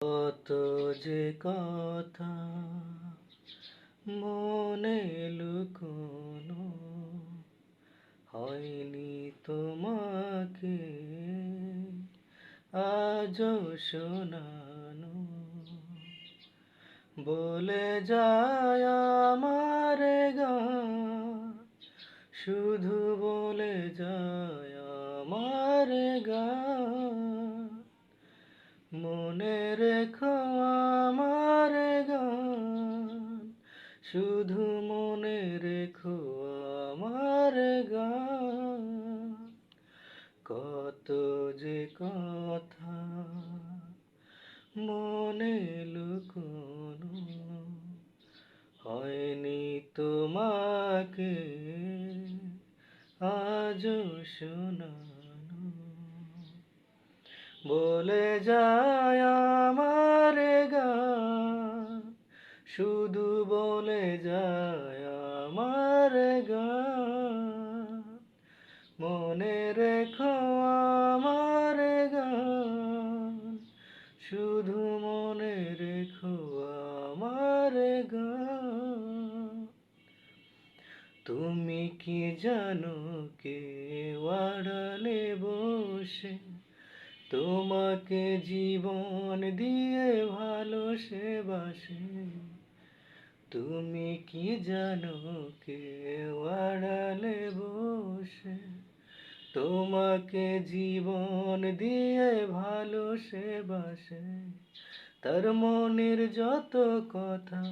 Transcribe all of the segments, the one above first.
কত যে কথা মনে লুকোনো হয়নি তোমাকে আজও শোনানো, বলে যায় আমার গান, শুধু বলে যায় আমার গান। মনে রেখো আমার গান, শুধু মনে রেখো আমার গান। কত যে কথা মনে লুকোনো হয়নি তোমাকে আজও শোনানো, বলে যায় আমার গান, শুধু বলে যায় আমার গান। মনে রেখো আমার গান, শুধু মনে রেখো আমার গান। তুমি কি জানো কেউ আড়ালে বসে তোমাকে জীবন দিয়ে ভালোবাসে? তুমি কি জানো কেউ আড়ালে বসে তোমাকে জীবন দিয়ে ভালোবাসে? তার মনের যত কথা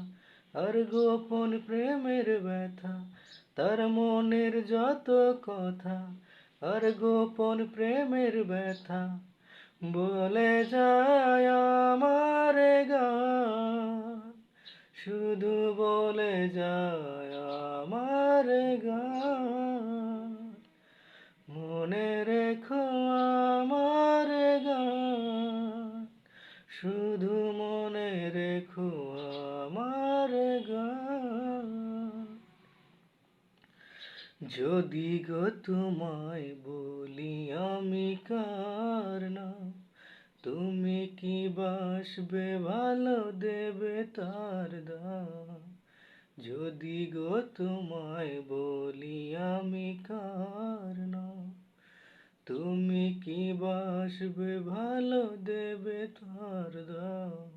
আর গোপন প্রেমের ব্যথা, তার মনের যত কথা আর গোপন প্রেমের ব্যথা, বলে যায় আমার গান, শুধু বলে যায় আমার গান। মনে রেখো আমার গান, শুধু মনে রেখো আমার গান। যদি গো তোমায় বলি আমি কার নাম, তুমি কি বাসবে ভালো দেবে তার দাম? যদি গো তোমায় বলি আমি কার নাম, তুমি কি বাসবে ভালো দেবে তার দাম?